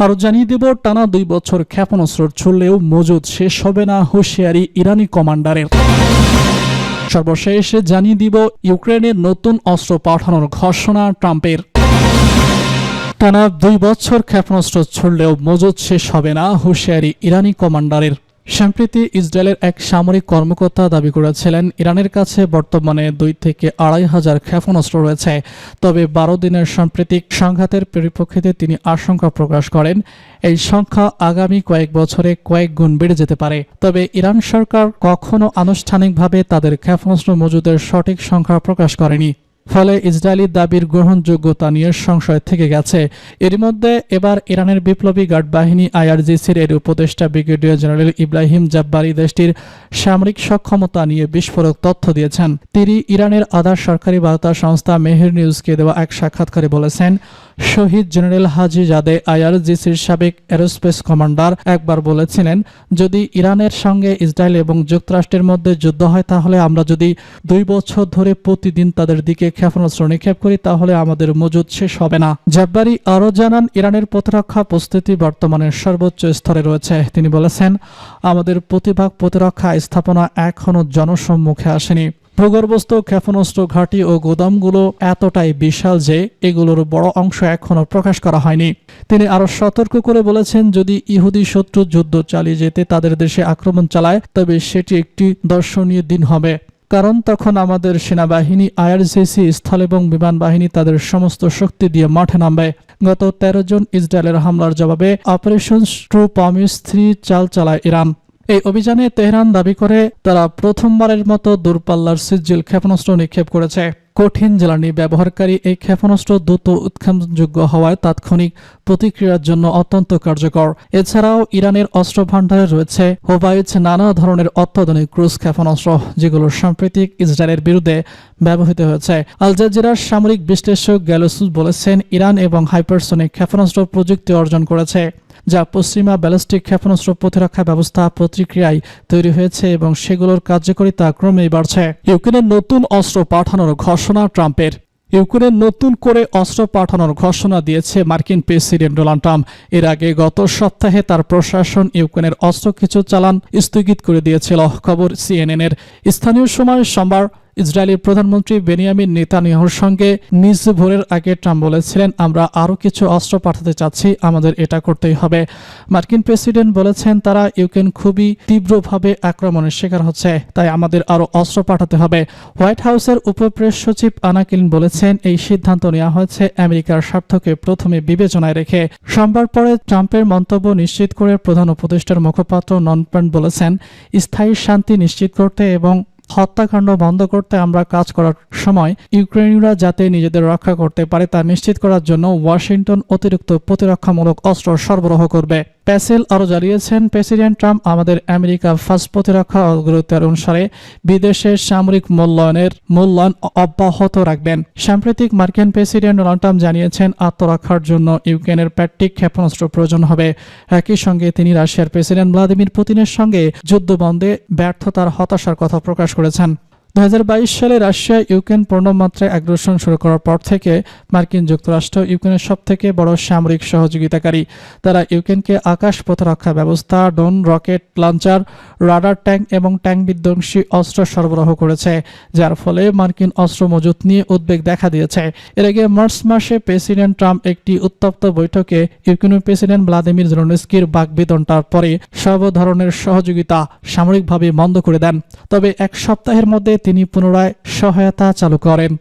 আরও জানিয়ে দেব, টানা 2 বছর ক্ষেপণাস্ত্র ছুড়লেও মজুদ শেষ হবে না হুঁশিয়ারি ইরানি কমান্ডারের। সর্বশেষ জানিয়ে দিব, ইউক্রেনের নতুন অস্ত্র পাঠানোর ঘোষণা ট্রাম্পের। টানা 2 বছর ক্ষেপণাস্ত্র ছুড়লেও মজুদ শেষ হবে না হুঁশিয়ারি ইরানি কমান্ডারের। সম্প্রতি ইসরায়েলের এক সামরিক কর্মকর্তা দাবি করেছিলেন, ইরানের কাছে বর্তমানে 2 থেকে 2,500 ক্ষেপণাস্ত্র রয়েছে। তবে 12 দিনের সাম্প্রতিক সংঘাতের পরিপ্রেক্ষিতে তিনি আশঙ্কা প্রকাশ করেন, এই সংখ্যা আগামী কয়েক বছরে কয়েক গুণ বেড়ে যেতে পারে। তবে ইরান সরকার কখনো আনুষ্ঠানিকভাবে তাদের ক্ষেপণাস্ত্র মজুদের সঠিক সংখ্যা প্রকাশ করেনি। ফলে ইসরায়েলি দাবির গ্রহণযোগ্যতা নিয়ে সংশয় থেকে গেছে। এর মধ্যে এবার ইরানের বিপ্লবী গার্ড বাহিনী IRGCর এর উপদেষ্টা ব্রিগেডিয়ার জেনারেল ইব্রাহিম জাব্বারি দেশটির সামরিক সক্ষমতা নিয়ে বিস্ফোরক তথ্য দিয়েছেন। তিনি ইরানের আধা সরকারি বার্তা সংস্থা মেহের নিউজকে দেওয়া এক সাক্ষাৎকারে বলেছেন, শহীদ জেনারেল হাজি জাদে IRGCর সাবেক এরোস্পেস কমান্ডার একবার বলেছিলেন, যদি ইরানের সঙ্গে ইসরায়েল এবং যুক্তরাষ্ট্রের মধ্যে যুদ্ধ হয় তাহলে আমরা যদি 2 বছর ধরে প্রতিদিন তাদের দিকে ক্ষেপণাস্ত্র নিক্ষেপ করি তাহলে আমাদের মজুদ শেষ হবে না। জাব্বারি আরও জানান, ইরানের প্রতিরক্ষা প্রস্তুতি বর্তমানে সর্বোচ্চ স্তরে রয়েছে। তিনি বলেছেন, আমাদের প্রতিভাগ প্রতিরক্ষা স্থাপনা এখনও জনসম্মুখে আসেনি। ভূগর্ভস্থ ক্ষেপণাস্ত্র ঘাঁটি ও গোদামগুলো এতটাই বিশাল যে এগুলোর বড় অংশ এখনও প্রকাশ করা হয়নি। তিনি আরও সতর্ক করে বলেছেন, যদি ইহুদি শত্রু যুদ্ধ চালিয়ে যেতে তাদের দেশে আক্রমণ চালায় তবে সেটি একটি দর্শনীয় দিন হবে, কারণ তখন আমাদের সেনাবাহিনী IRGC স্থল এবং বিমান বাহিনী তাদের সমস্ত শক্তি দিয়ে মাঠে নামবে। গত 13 জন ইসরায়েলের হামলার জবাবে অপারেশন ট্রু প্রমিস 3 চাল চালায় ইরান। এই অভিযানে তেহরান দাবি করে তারা প্রথমবারের মতো দূরপাল্লার সিজিল ক্ষেপণাস্ত্র নিক্ষেপ করেছে। কঠিন জ্বালানি ব্যবহারকারী এই ক্ষেপণাস্ত্র দ্রুত উৎক্ষেপণযোগ্য হওয়ায় তাৎক্ষণিক প্রতিক্রিয়ার জন্য অত্যন্ত কার্যকর। এছাড়াও ইরানের অস্ত্র ভাণ্ডারে রয়েছে হোভাইজ নানা ধরনের অত্যাধুনিক ক্রুজ ক্ষেপণাস্ত্র, যেগুলো সাম্প্রতিক ইসরায়েলের বিরুদ্ধে ব্যবহৃত হয়েছে। আল জাজিরার সামরিক বিশ্লেষক গ্যালোসুস বলেছেন, ইরান এবং হাইপারসনিক ক্ষেপণাস্ত্র প্রযুক্তি অর্জন করেছে, যা পশ্চিমা ব্যালিস্টিক ক্ষেপণাস্ত্র প্রতিরক্ষা ব্যবস্থা প্রতিক্রিয়ায় তৈরি হয়েছে এবং সেগুলোর কার্যকারিতা ক্রমেই বাড়ছে। ইউক্রেনের নতুন অস্ত্র পাঠানোর ঘোষণা ট্রাম্পের। ইউক্রেনে নতুন করে অস্ত্র পাঠানোর ঘোষণা দিয়েছে মার্কিন প্রেসিডেন্ট ডোনাল্ড ট্রাম্প। এর আগে গত সপ্তাহে তার প্রশাসন ইউক্রেনের অস্ত্র কিছু চালান স্থগিত করে দিয়েছিল। খবর CNN-এর। স্থানীয় সময় সোমবার ইসরায়েলের প্রধানমন্ত্রী বেনিয়ামিন নেতানিয়াহুর সঙ্গে নিজ ভোরের আগে ট্রাম্প বলেছিলেন, আমরা আরও কিছু অস্ত্র পাঠাতে চাচ্ছি, আমাদের এটা করতেই হবে। মার্কিন প্রেসিডেন্ট বলেছেন, তারা ইউক্রেন খুবই তীব্রভাবে আক্রমণের শিকার হচ্ছে, তাই আমাদের আরও অস্ত্র পাঠাতে হবে। হোয়াইট হাউসের উপপ্রেস সচিব আনা কেলিন বলেছেন, এই সিদ্ধান্ত নেওয়া হয়েছে আমেরিকার স্বার্থকে প্রথমে বিবেচনায় রেখে। সোমবার পরে ট্রাম্পের মন্তব্য নিশ্চিত করে প্রধান উপদেষ্টার মুখপাত্র নন পেন্ট বলেছেন, স্থায়ী শান্তি নিশ্চিত করতে এবং হত্যাকাণ্ড বন্ধ করতে আমরা কাজ করার সময় ইউক্রেনীয়রা যাতে নিজেদের রক্ষা করতে পারে তা নিশ্চিত করার জন্য ওয়াশিংটন অতিরিক্ত প্রতিরক্ষামূলক অস্ত্র সরবরাহ করবে। প্যাসেল আরও জানিয়েছেন, প্রেসিডেন্ট ট্রাম্প আমাদের আমেরিকা ফার্স্ট প্রতিরক্ষা অগ্রগতির অনুসারে বিদেশের সামরিক মূল্যায়ন অব্যাহত রাখবেন। সাম্প্রতিক মার্কিন প্রেসিডেন্ট ডোনাল্ড ট্রাম্প জানিয়েছেন, আত্মরক্ষার জন্য ইউক্রেনের প্যাট্রিক ক্ষেপণাস্ত্র প্রয়োজন হবে। একই সঙ্গে তিনি রাশিয়ার প্রেসিডেন্ট ভ্লাদিমির পুতিনের সঙ্গে যুদ্ধবন্ধে ব্যর্থতার হতাশার কথা প্রকাশ করেছেন। 2022 সালে রাশিয়া ইউক্রেন পূর্ণমাত্রায় আগ্রাসন শুরু করার পর থেকে মার্কিন যুক্তরাষ্ট্র ইউক্রেনের সবথেকে বড় সামরিক সহযোগিতাকারী। তারা ইউক্রেনকে আকাশ প্রতিরক্ষা ব্যবস্থা, drone, rocket launcher, radar tank এবং ট্যাঙ্ক বিধ্বংসী অস্ত্র সরবরাহ করেছে, যার ফলে মার্কিন অস্ত্র মজুত নিয়ে উদ্বেগ দেখা দিয়েছে। এর আগে মার্চ মাসে প্রেসিডেন্ট ট্রাম্প একটি উত্তপ্ত বৈঠকে ইউক্রেনের প্রেসিডেন্ট ভ্লাদিমির জেলেনস্কির বাকবিতণ্ডার পরে সব ধরনের সহযোগিতা সামরিকভাবে বন্ধ করে দেন। তবে এক সপ্তাহের মধ্যে তিনি পুনরায় সহায়তা চালু করেন।